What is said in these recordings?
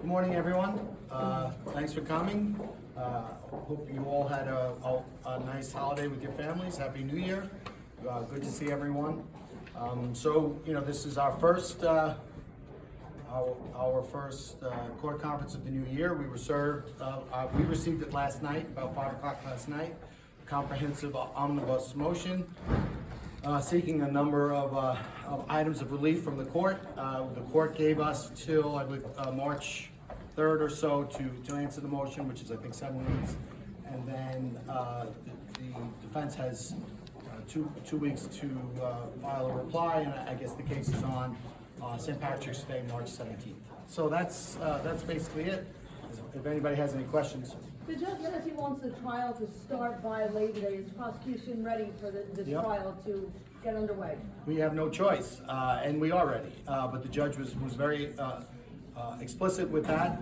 Good morning, everyone. Thanks for coming. Hope you all had a nice holiday with your families. Happy New Year. Good to see everyone. This is our first court conference of the new year. We were served. We received it last night, about 5 o'clock last night. Comprehensive omnibus motion. Seeking a number of items of relief from the court. The court gave us till, I believe, March 3rd or so to answer the motion, which is, I think, 7 weeks. And then the defense has two weeks to file a reply, and I guess the case is on St. Patrick's Day, March 17th. So that's basically it. If anybody has any questions. The judge says he wants the trial to start by Labor Day. Is prosecution ready for this trial to get underway? We have no choice, and we are ready. But the judge was very explicit with that,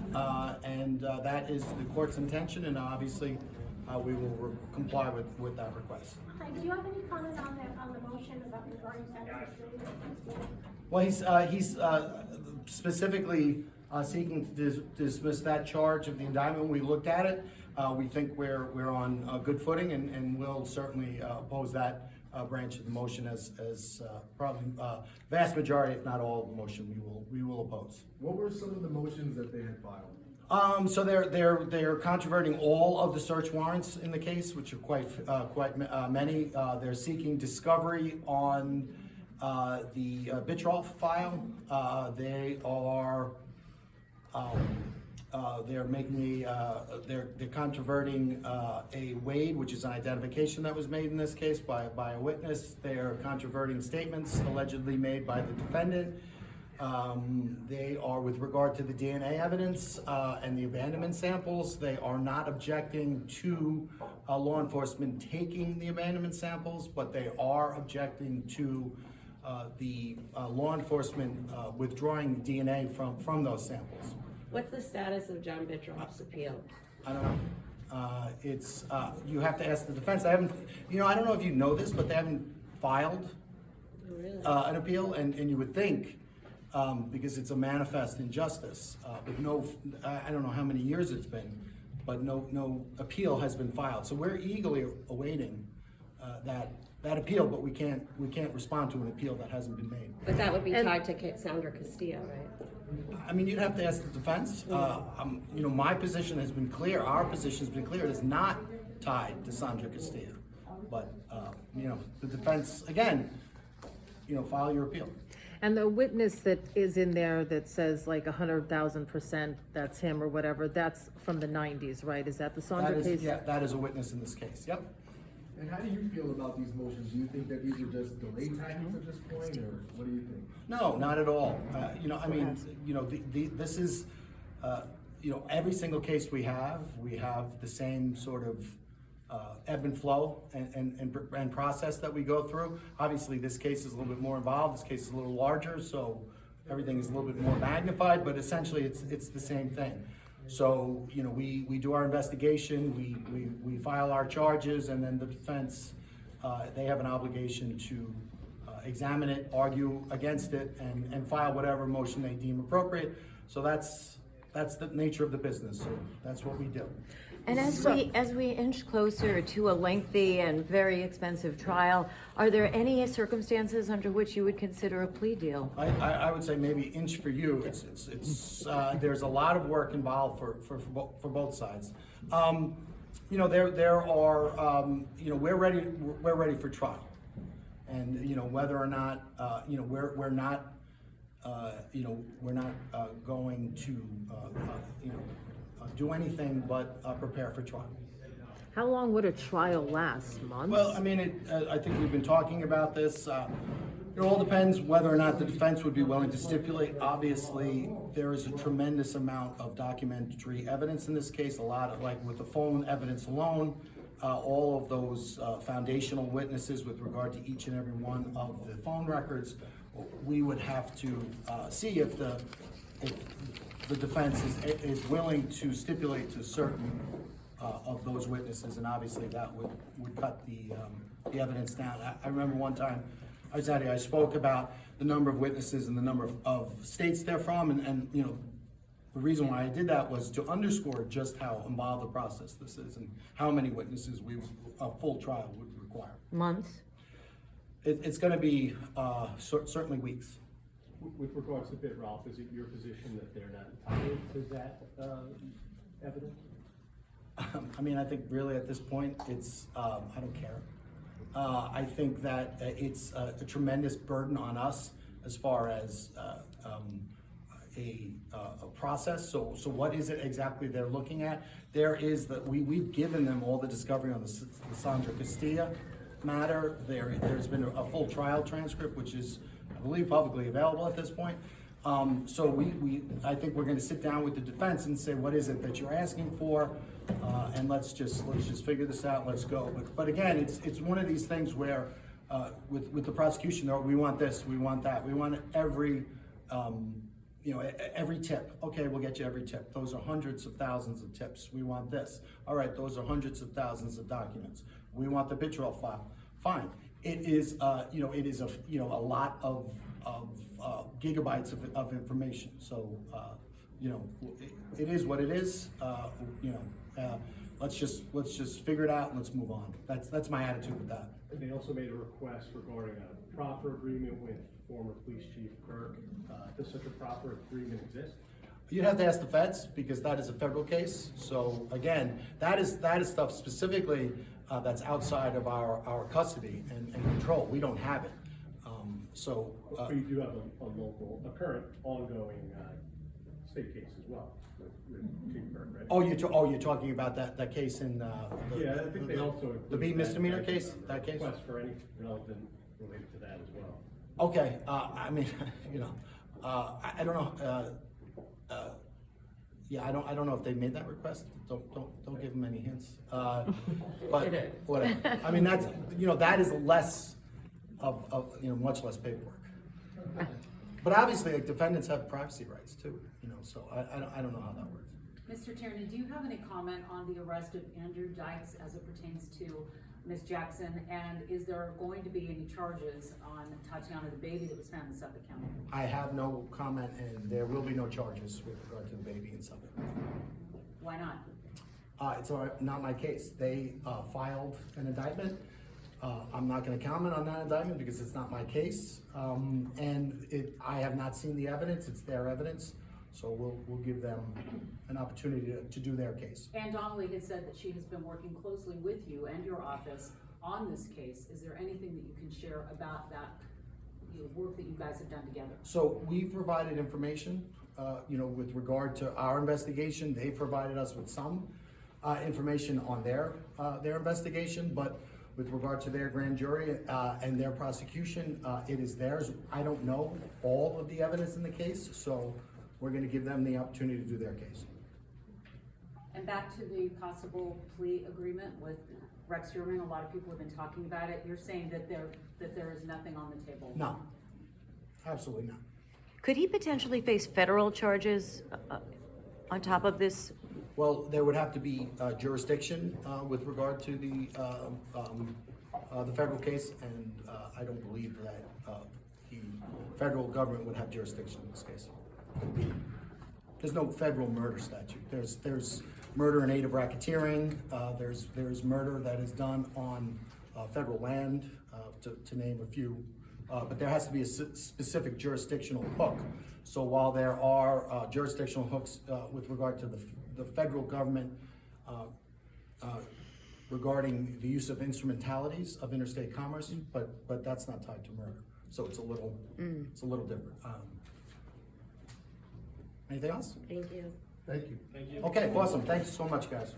and that is the court's intention, and obviously we will comply with that request. Hi, do you have any comment on the motion about regarding Saturday? Well, he's specifically seeking to dismiss that charge of the indictment. We looked at it. We think we're on a good footing, and we'll certainly oppose that branch of the motion as probably vast majority, if not all of the motion, we will oppose. What were some of the motions that they had filed? So they're controverting all of the search warrants in the case, which are quite many. They're seeking discovery on the Bitroff file. They're making they're controverting a Wade, which is an identification that was made in this case by a witness. They're controverting statements allegedly made by the defendant. They are, with regard to the DNA evidence and the abandonment samples, they are not objecting to law enforcement taking the abandonment samples, but they are objecting to the law enforcement withdrawing the DNA from those samples. What's the status of John Bitroff's appeal? I don't know. It's you have to ask the defense. I don't know if you know this, but they haven't filed an appeal, and you would think because it's a manifest injustice, but no, I don't know how many years it's been, but no appeal has been filed. So we're eagerly awaiting that appeal, but we can't respond to an appeal that hasn't been made. But that would be tied to Sandra Castillo, right? I mean, you'd have to ask the defense. My position has been clear. Our position has been clear. It is not tied to Sandra Castillo. But, the defense, again, file your appeal. And the witness that is in there that says like 100,000% that's him or whatever, that's from the 90s, right? Is that the Sandra case? Yeah, that is a witness in this case. Yep. And how do you feel about these motions? Do you think that these are just delay tactics at this point, or what do you think? No, not at all. This is, every single case we have the same sort of ebb and flow and process that we go through. Obviously, this case is a little bit more involved. This case is a little larger, so everything is a little bit more magnified, but essentially it's the same thing. So, we do our investigation, we file our charges, and then the defense, they have an obligation to examine it, argue against it, and file whatever motion they deem appropriate. So that's the nature of the business. So that's what we do. And as we inch closer to a lengthy and very expensive trial, are there any circumstances under which you would consider a plea deal? I would say maybe inch for you. It's there's a lot of work involved for both sides. There are we're ready for trial, and whether or not we're not going to do anything but prepare for trial. How long would a trial last? Months? Well, I mean, I think we've been talking about this. It all depends whether or not the defense would be willing to stipulate. Obviously, there is a tremendous amount of documentary evidence in this case, a lot of, like with the phone evidence alone, all of those foundational witnesses with regard to each and every one of the phone records. We would have to see if the defense is willing to stipulate to certain of those witnesses, and obviously that would cut the evidence down. I remember one time I spoke about the number of witnesses and the number of states they're from, and the reason why I did that was to underscore just how involved the process this is and how many witnesses a full trial would require. Months? It's gonna be, certainly weeks. With regards to bit, Ralph, is it your position that they're not entitled to that evidence? I mean, I think really at this point, it's, I don't care. I think that it's a tremendous burden on us as far as a process. So what is it exactly they're looking at? There is that we've given them all the discovery on the Sandra Castilla matter. There's been a full trial transcript, which is, I believe, publicly available at this point. So I think we're going to sit down with the defense and say, what is it that you're asking for? And let's just figure this out. Let's go. But again, it's one of these things where with the prosecution, we want this, we want that, we want every every tip. Okay, we'll get you every tip. Those are hundreds of thousands of tips. We want this. All right, those are hundreds of thousands of documents. We want the bit roll file. Fine. It is it is a lot of gigabytes of information. So it is what it is. Let's just figure it out and let's move on. That's my attitude with that. And they also made a request regarding a proper agreement with former police chief Kirk. Does such a proper agreement exist? You'd have to ask the feds because that is a federal case. So again, that is stuff specifically that's outside of our custody and control. We don't have it. But you do have a current ongoing state case as well with Chief Kirk, right? You're talking about that case in Yeah, I think they also the B included misdemeanor that case. That case. request for any relevant related to that as well. Okay. I mean, I don't know. Yeah, I don't know if they made that request. Don't give them any hints. But whatever. I mean, that's that is less of much less paperwork. But obviously, like, defendants have privacy rights too. So I don't know how that works. Mr. Tierney, do you have any comment on the arrest of Andrew Dykes as it pertains to Ms. Jackson? And is there going to be any charges on Tatiana, the baby that was found in Suffolk County? I have no comment, and there will be no charges with regard to the baby in Suffolk. Why not? It's not my case. They filed an indictment. I'm not going to comment on that indictment because it's not my case. I have not seen the evidence. It's their evidence. So we'll give them an opportunity to do their case. Ann Donnelly has said that she has been working closely with you and your office on this case. Is there anything that you can share about that work that you guys have done together? So we've provided information, with regard to our investigation. They provided us with some information on their investigation, but with regard to their grand jury and their prosecution, it is theirs. I don't know all of the evidence in the case, so we're going to give them the opportunity to do their case. And back to the possible plea agreement with Rex Heuermann, a lot of people have been talking about it. You're saying that there is nothing on the table? No, absolutely not. Could he potentially face federal charges on top of this? Well, there would have to be jurisdiction with regard to the federal case, and I don't believe that the federal government would have jurisdiction in this case. There's no federal murder statute. There's murder in aid of racketeering. There's murder that is done on federal land, to name a few. But there has to be a specific jurisdictional hook. So while there are jurisdictional hooks with regard to the federal government regarding the use of instrumentalities of interstate commerce, but that's not tied to murder. So it's a little different. Anything else? Thank you. Thank you. Okay, awesome. Thanks so much, guys.